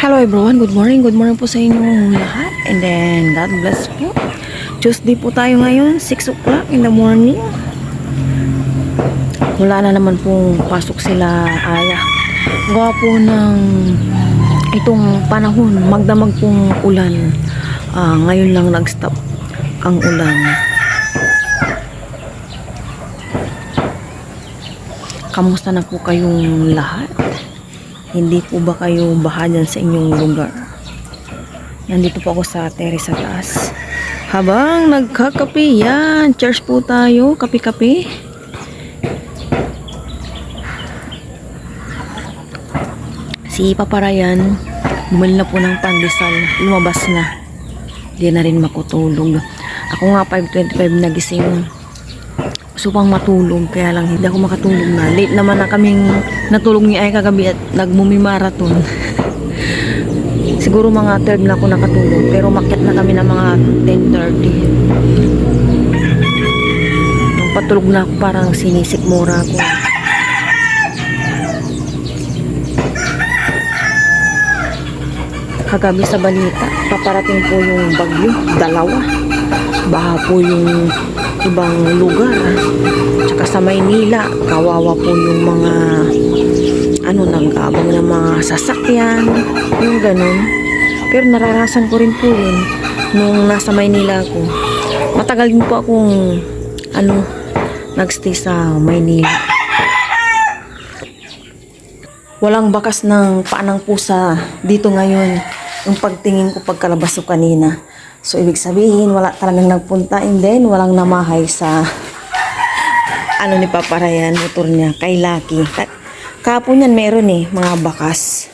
Hello everyone, good morning po sa inyong lahat. And then, God bless po. Tuesday po tayo ngayon, 6 o'clock in the morning. Wala na naman pong pasok sila Aya. Gawa po ng itong panahon, magdamag pong ulan. Ngayon lang nag-stop ang ulan. Kamusta na po kayong lahat? Hindi po ba kayo baha dyan sa inyong lugar? Nandito po ako sa terrace sa taas. Habang nagkakape yan. Cheers po tayo. Kape-kape. Si Paparayan, bumili na po ng pandesal. Lumabas na. Hindi na rin makutulog. Ako nga 5:25 nagising. Gusto pang matulog, kaya lang hindi ako makatulog na. Late naman na kaming natulog ni Ay kagabi at nagmumi-marathon. Siguro mga 12 na ako nakatulog, pero makyat na kami ng mga 10:30. Nung patulog na ako, parang sinisikmura ako. Kagabi sa balita, paparating po yung bagyo, dalawa. Baha po yung ibang lugar. Tsaka sa Maynila, kawawa po yung mga nag-aabang ng mga sasakyan, yung ganun. Pero nararasan ko rin po yun nung nasa Maynila ako. Matagal din po akong nagstay sa Maynila. Walang bakas ng paanang pusa dito ngayon yung pagtingin ko pagkalabas ko kanina. So, ibig sabihin, wala talagang nagpunta and then walang namahay sa ni Paparayan, motor niya, kay Lucky. Kahapon yan, meron mga bakas.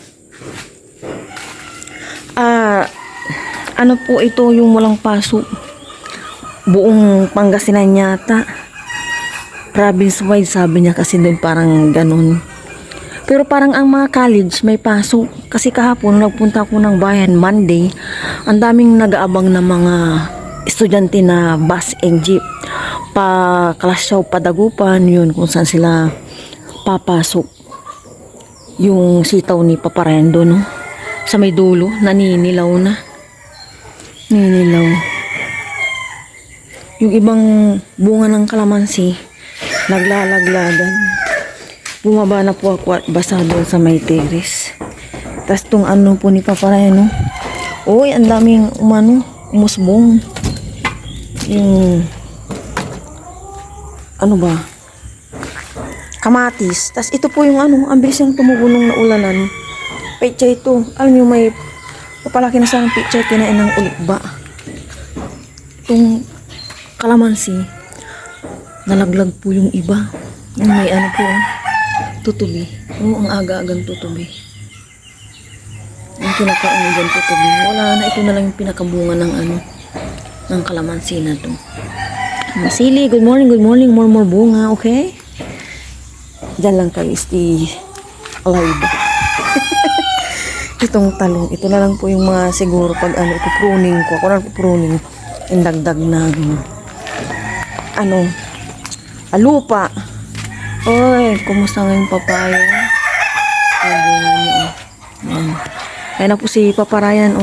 Ano po ito yung walang pasok? Buong Pangasinan yata. Province-wide, sabi niya kasi doon parang ganun. Pero parang ang mga college may pasok. Kasi kahapon nagpunta ako ng bayan Monday. Ang daming nag-aabang na mga estudyante na bus and jeep. Pa Kalasyaw, Padagupan, yun kung saan sila papasok. Yung sitaw ni Paparayan doon, no? Sa may dulo, naninilaw na. Ninilaw. Yung ibang bunga ng kalamansi, naglalaglagan. Bumaba na po ako at basa doon sa may terrace. Tapos itong po ni Paparayan, no? Uy, ang daming umusbong. Yung ba? Kamatis. Tapos ito po yung ang bilis yung tumugunong na ulanan. Pecha ito. Alam nyo, may papalaki na sa pecha, kinain ng ulikba. Itong kalamansi, nalaglag po yung iba. Yung may po, tutubi. Ang aga-agang tutubi. Ang kinakain mo dyan tutubi. Wala na, ito na lang yung pinakabunga ng kalamansi na to. Masili, good morning, more bunga, okay? Diyan lang kayo, stay alive. Itong talong, ito na lang po yung mga siguro pag ipupruning ko. Ako na ipupruning, indagdag ng lupa. Oy, kumusta nga yung papaya? Ayan na po si Paparayan,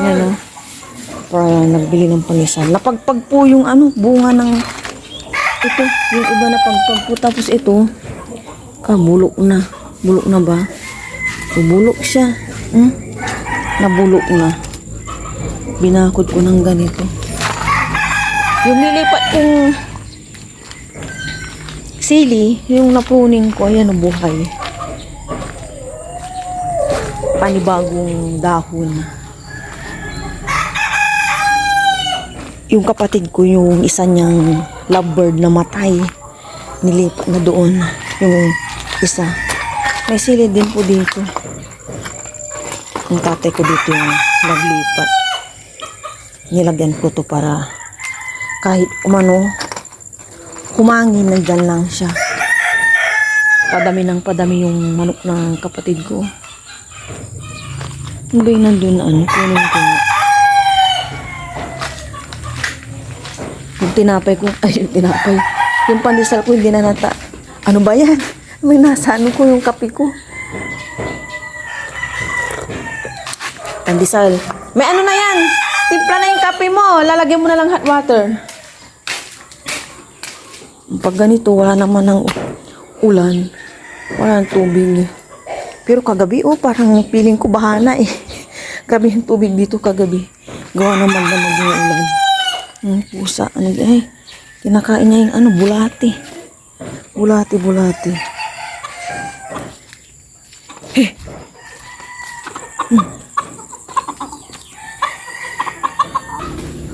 Yan, para nagbili ng pandesal. Napagpag po yung bunga ng ito, yung iba na pagpag po. Tapos ito, bulok na. Bulok na ba? Bulok siya. Nabulok na. Binakod ko ng ganito. Yung nilipat kong sili, yung napruning ko, ayan, buhay. Panibagong dahon. Yung kapatid ko, yung isa niyang lovebird na matay, nilipat na doon yung isa. May sili din po dito. Yung tatay ko dito yung naglipat. Nilagyan ko to para kahit humangin, nandyan lang siya. Padami ng padami yung manok ng kapatid ko. Ano ba yung nandun kunin ko nga. Yung tinapay ko, yung pandesal ko hindi na nata. Ano ba yan? May nasa ko yung kape ko. Pandesal. May ano na yan? Timpla na yung kape mo. Lalagyan mo na lang hot water. Pag ganito, wala naman ng ulan. Wala ng tubig. Pero kagabi, parang feeling ko bahana eh. Grabe yung tubig dito kagabi. Gawa naman na maging ulan. Pusa. Kinakain niya yung bulati. Bulati.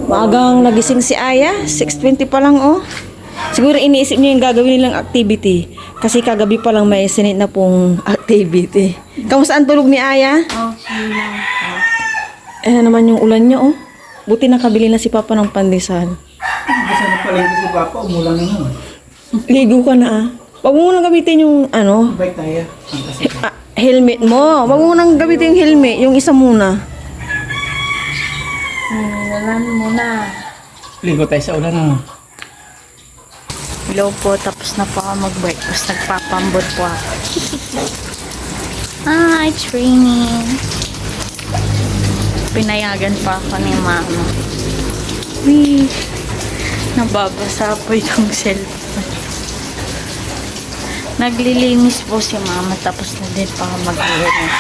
Maagang nagising si Aya. 6:20 pa lang, oh. Siguro iniisip niya yung gagawin nilang activity. Kasi kagabi pa lang may sinit na pong activity. Kamusta ang tulog ni Aya? Okay lang po. Naman yung ulan niya, oh. Buti nakabili na si Papa ng pandesal. Kasi na pala si Papa, umulan na naman. Ligo ka na, ah. Wag mo nang gamitin yung, Bike tayo. helmet mo. Wag mo nang gamitin yung helmet. Yung isa muna. Nalan muna. Ligo tayo sa ulan na. Hello po, tapos na po ako mag-breakfast. Nagpapambot po ako. It's raining. Pinayagan pa ako ni Mama. Wee! Nababasa po itong cellphone. Naglilinis po si Mama, tapos na din pa ako maglinis.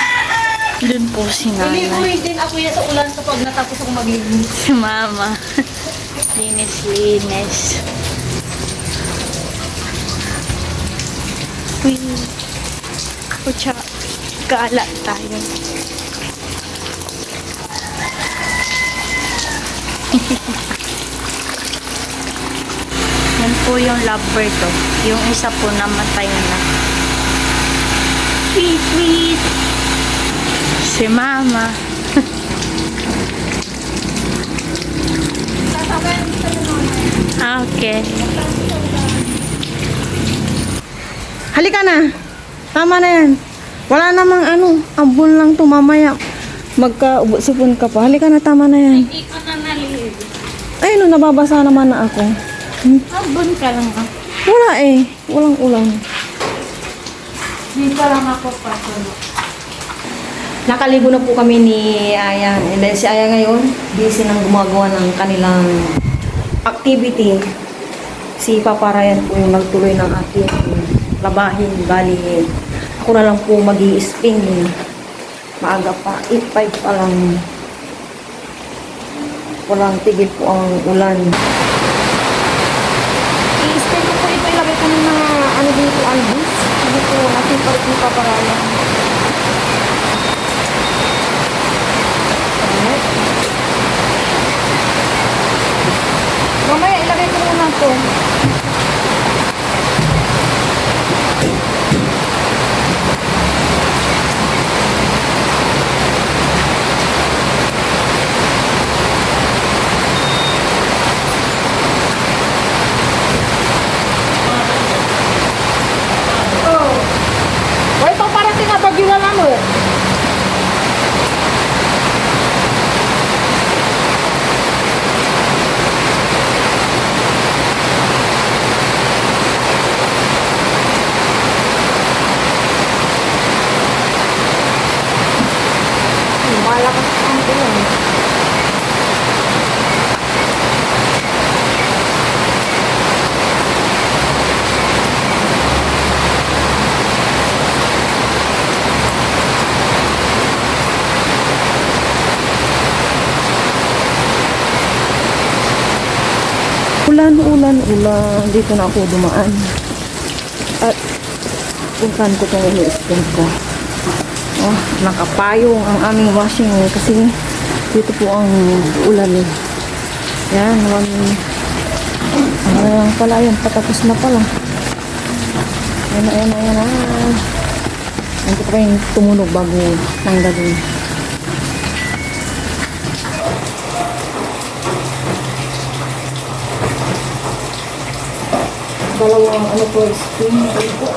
Doon po si Nanay. din ako yan sa ulan kapag natapos ako maglinis. Si Mama. Linis. Uy. Pucha. Gala tayo. Yan po yung lovebird to. Yung isa po namatay na. Sweet. Si Mama. Okay. Halika na. Tama na yan. Wala namang ambon lang to mamaya. Magka-sipon ka pa. Halika na, tama na yan. Hindi ko na nalilid. Ay, nababasa naman na ako. Abon ka lang ako. Wala eh. Walang ulan. Hindi pa lang ako patuloy. Nakaligo na po kami ni Aya. And then si Aya ngayon, busy nang gumagawa ng kanilang activity. Si Papa Ryan po yung nagtuloy ng ating labahin, balihin. Ako na lang po mag-i-spin. Maaga pa, 8:05 pa lang. Walang tigil po ang ulan. I-spin ko po ito, ilagay ko ng mga dito, albus. Hindi po natin palit ni Papa Ryan. Mamaya ilagay ko muna ito. Oh. Wala pa parating na bagyulan mo. Malakas ang ulan. Ulan. Dito na ako dumaan. At puntahan ko itong i-spin ko. Oh, nakapayong ang aming washing kasi dito po ang ulan eh. Yan, pala yun, patapos na pala. Yan na. Hindi pa yung tumunog bago tanggalin. Dalawang po, spin po.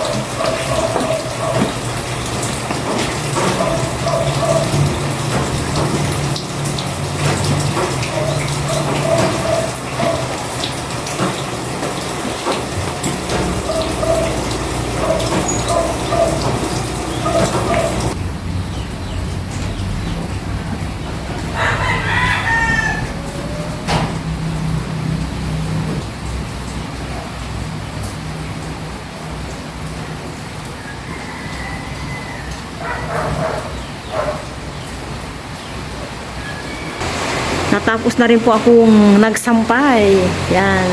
Natapos na rin po akong nagsampay. Yan.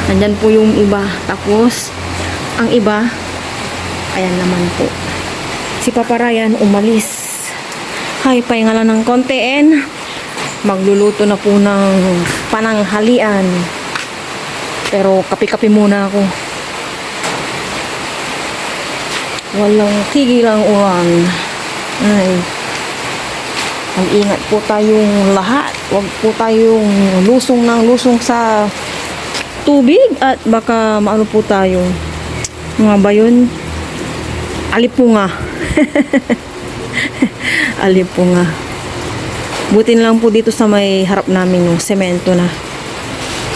Nandyan po yung iba. Tapos, ang iba, ayan naman po. Si Papa Ryan umalis. Hay, pahinga lang ng konti and magluluto na po ng pananghalian. Pero kape-kape muna ako. Walang tigil ang ulan. Ay. Mag-ingat po tayong lahat. Huwag po tayong lusong ng lusong sa tubig at baka maano po tayo. Mga ba yun? Alipunga. Alipunga. Buti na lang po dito sa may harap namin yung semento na.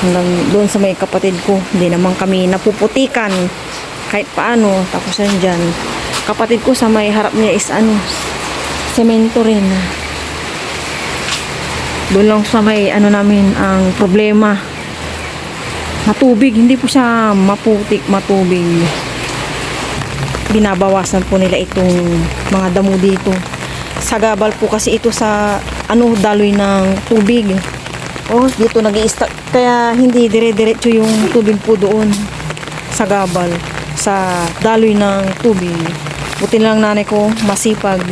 Hanggang doon sa may kapatid ko. Hindi naman kami napuputikan kahit paano. Tapos dyan. Kapatid ko sa may harap niya is semento rin. Doon lang sa may namin ang problema. Matubig, hindi po siya maputik, matubig. Binabawasan po nila itong mga damo dito. Sagabal po kasi ito sa daloy ng tubig. Dito nag-i-stack. Kaya hindi dire-diretso yung tubig po doon. Sagabal sa daloy ng tubig. Buti lang nanay ko masipag.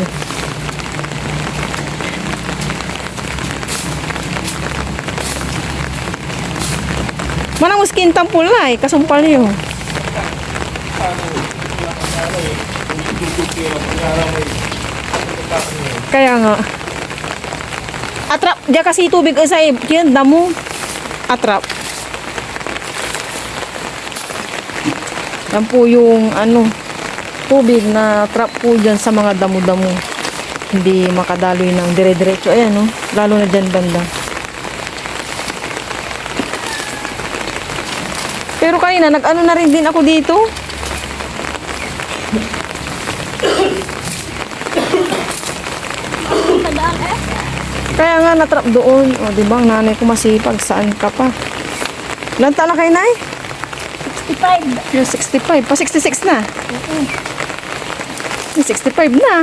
Manang muskin tampulay, kasumpal yun. Kaya nga. Atrap, diya kasi tubig sa yun, damo. Atrap. Yan po yung tubig na trap po dyan sa mga damo-damo. Hindi makadaloy ng dire-diretso. Ayan, lalo na dyan banda. Pero kanina, na rin din ako dito. Kaya nga, natrap doon. Diba, ang nanay ko masipag. Saan ka pa? Ilan taon na kayo, Nay? 65. Yung 65. Pa 66 na. Yung 65 na.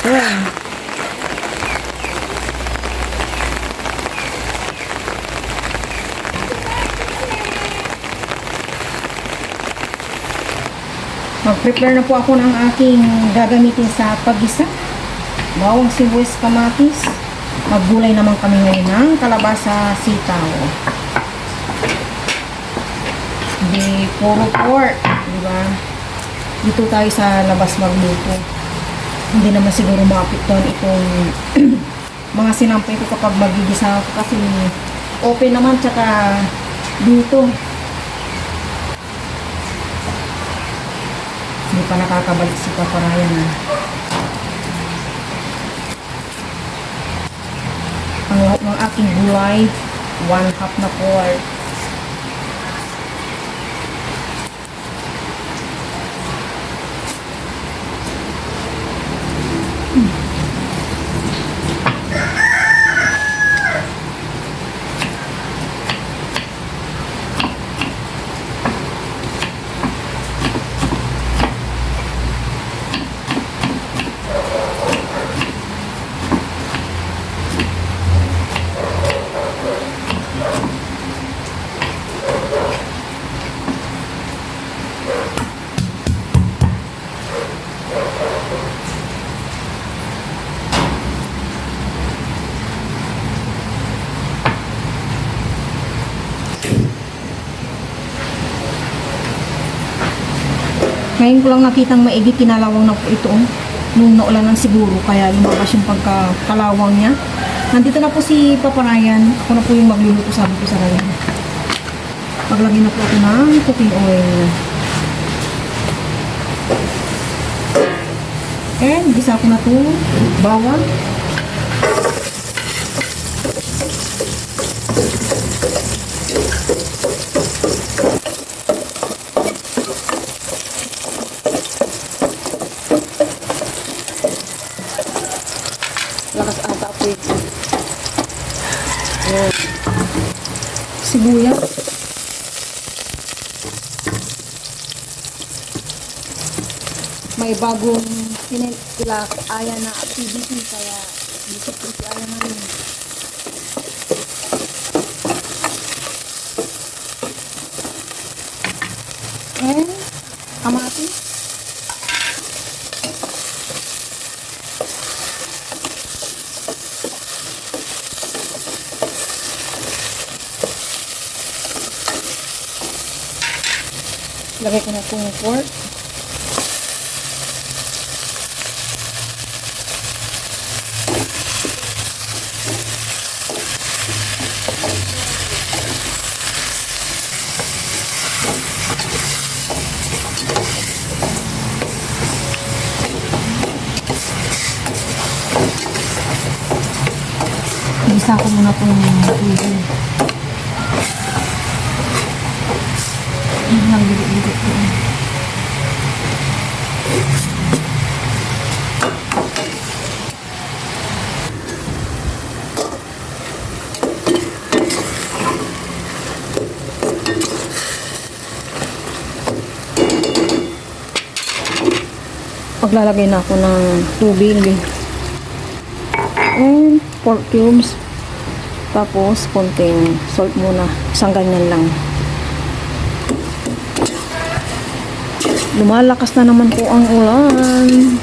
Ayan. Mag-prepare na po ako ng aking gagamitin sa paggisa. Bawang sibuyas, kamatis. Maggulay naman kami ngayon ng kalabasa, sitaw. Hindi puro pork, di ba? Dito tayo sa labas magluto. Hindi naman siguro maapektuhan itong mga sinampay ko kapag magigisa ako kasi open naman tsaka dito. Hindi pa nakakabalik si Papa Ryan. Ang lahat ng aking gulay, 1/2 na pork. Ngayon ko lang nakitang maigi kinalawang na po ito. Nung naulanan siguro, kaya lumabas yung pagkakalawang niya. Nandito na po si Papa Ryan. Ako na po yung magluluto, sabi ko sa kanya. Maglagay na po ako ng cooking oil. And gisa ko na ito. Bawang. Lakas ata po ito. Ayan. Sibuyas. May bagong aya na activity kaya dito po si aya na rin. and kamatis. Lagay ko na itong pork. Isa ko muna itong tubig. Lang bilit-bilit ko. Paglalagay na ako ng tubig and pork cubes. Tapos, konting salt muna. Isang ganyan lang. Lumalakas na naman po ang ulan.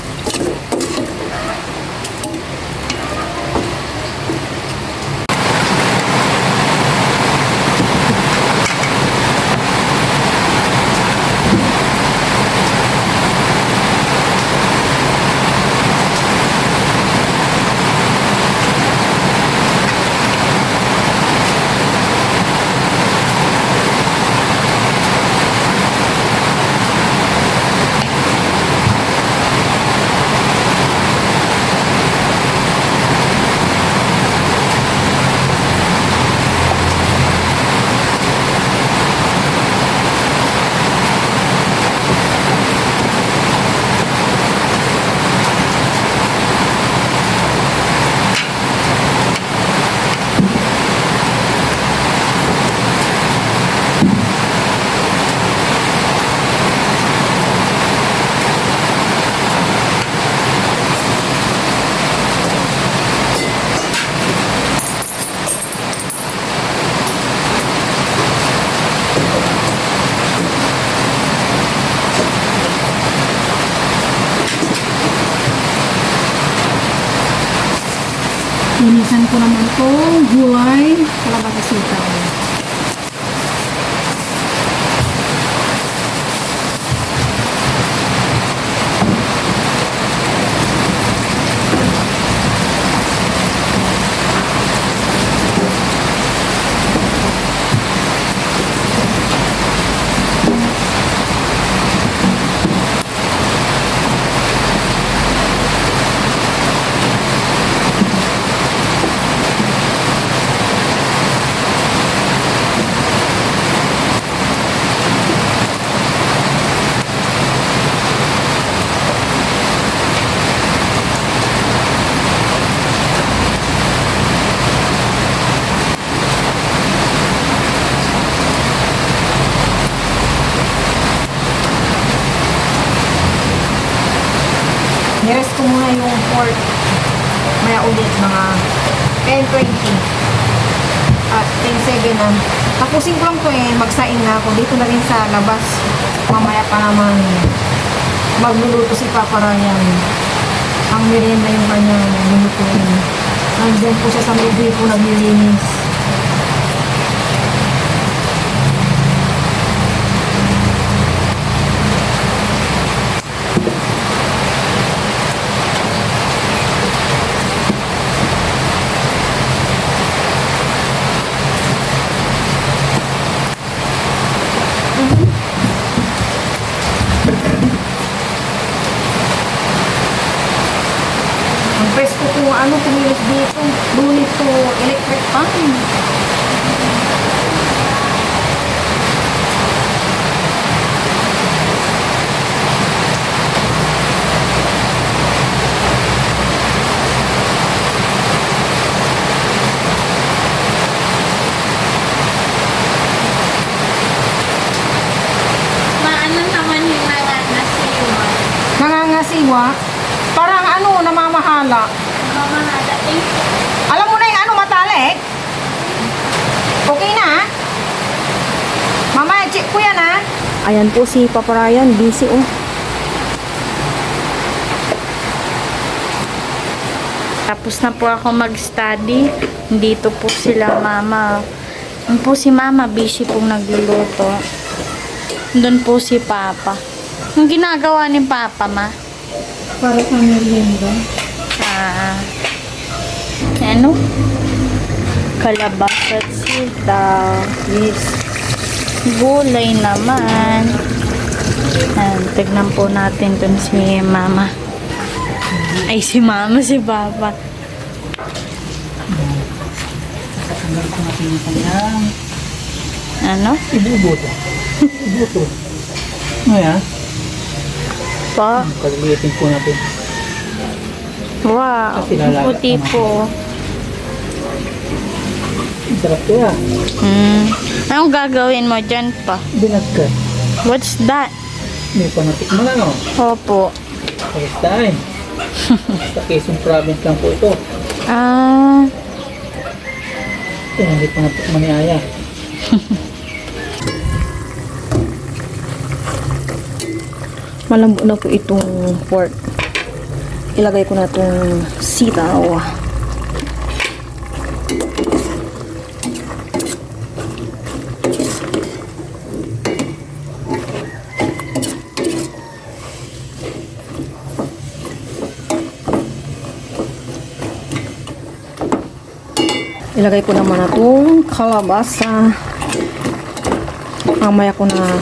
Linisan ko naman itong gulay kalabasa sitaw. Nirest ko muna yung pork. Maya ulit mga 10:20 at 10:07 na. Tapusin ko lang to magsaing na ako. Dito na rin sa labas. Mamaya pa naman magluluto si Papa Ryan. Ang merienda yung kanyang lulutuin. Nandiyan po siya sa may po naglilinis. Presko kung ano pumilis dito. Lunit to electric fan. Maano naman yung nangangasiwa? Nangangasiwa? Parang ano, namamahala. Mamahada eh. Alam mo na yung ano, matalik? Okay na? Mamaya, check ko yan ha. Ayan po si Papa Ryan, busy oh. Tapos na po ako mag-study. Dito po sila mama. Doon po si mama, busy pong nagluluto. Doon po si papa. Ang ginagawa ni papa, ma? Para sa merienda. Ano? Kalabasa at sitaw. Yes. Gulay naman. Tignan po natin dun si mama. Ay, si mama, si papa. Tatanggal ko natin yung kanyang Ano? ibubuto. Ibubuto. Ngayon, Pa? kalilitin po natin. Wow. Kasi lalaga Puti pa po. Ang sarap kaya. Anong gagawin mo dyan pa? Binagkat. What's that? May panatik mo lang, oh. Opo. First time. Sa Quezon Province lang po ito. Ito, hindi panatik mo ni Aya. Malambot na po itong pork. Ilagay ko na itong sitaw. Ilagay ko naman na itong kalabasa. Mamaya ko na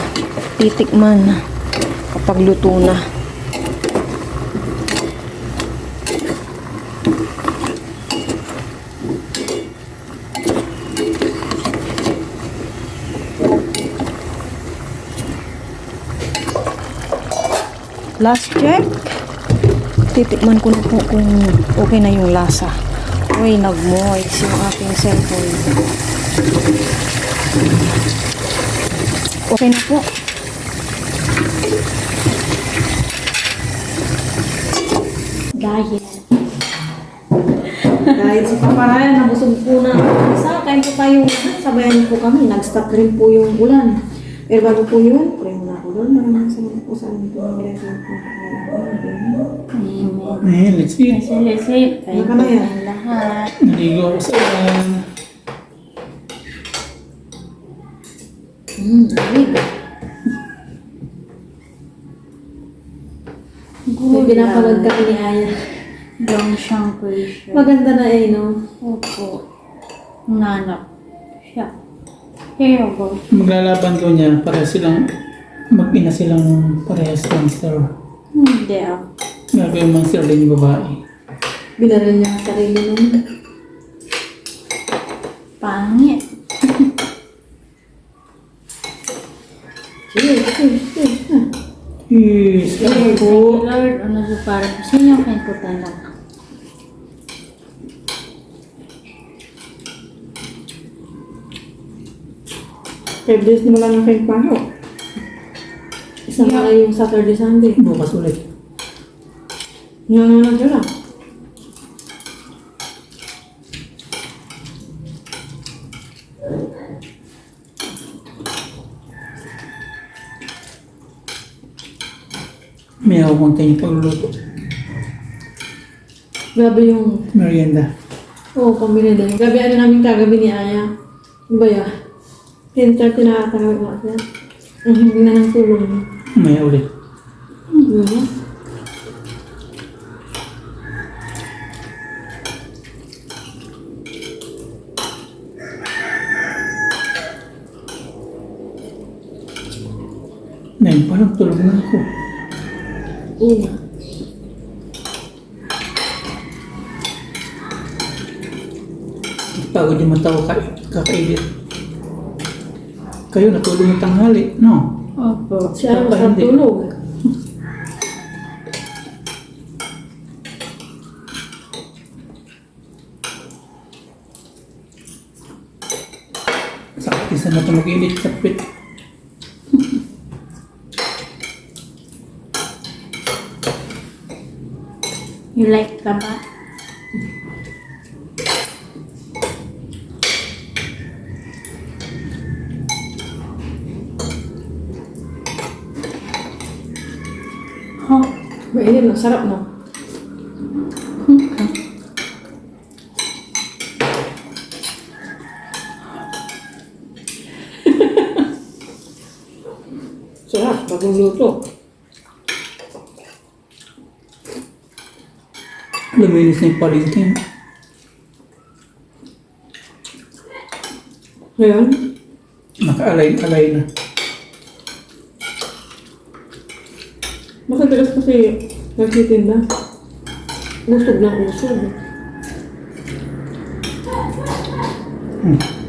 titikman kapag luto na. Last check. Titikman ko na po kung okay na yung lasa. Uy, nag-moist yung aking cellphone. Okay na po. Diet. Dahil si Papa Ryan, nabusog po na isa. Kain po tayong lahat. Sabayan po kami. Nag-stop rin po yung ulan. Pero bago po yun, pray muna ako doon. Maraming salamat po sa amin po. Amen. Ayan, let's eat. Kasi, kain Ano ka po na yan? ng lahat. Naligo ako sa ulan. May pinapanood kami ni Aya. Brown siyang question. Maganda na eh, no? Opo. Nanap. Siya. Here you go. Maglalaban ko niya para silang mag-ina silang parehas monster. Hindi ah. Gagawin monster din yung babae. Binaril niya ang sarili naman. Pangit. Sige, sige, sige. Yes, Lord, ako. thank you, Lord. Ano sa para po sa inyo kain po tayo lang. Five days na lang ang kain paano. Isang na yung Saturday, Sunday. Bukas ulit. Nga na sila. May ako konti yung pagluluto. Grabe yung, Merienda. pambili din. Grabe ano namin kagabi ni Aya. Ano ba ya? 10:30 na tatawag na siya. Ang hindi na ng tulong. May ulit. Ngayon parang tulog na ako. Oo. Pagod yung mata ko kakaidit. Kayo natulog ng tanghali, no? Opo. Siya Papa, sa hindi. tulog. Sakit isa na ito mag-init sa pit. You like taba? Mainit na, sarap no? Sarap, bagong luto. Luminis na yung palengke. Ngayon, Naka-alay-alay na. makatigas kasi nagtitinda. Usog ng usog. Hmm.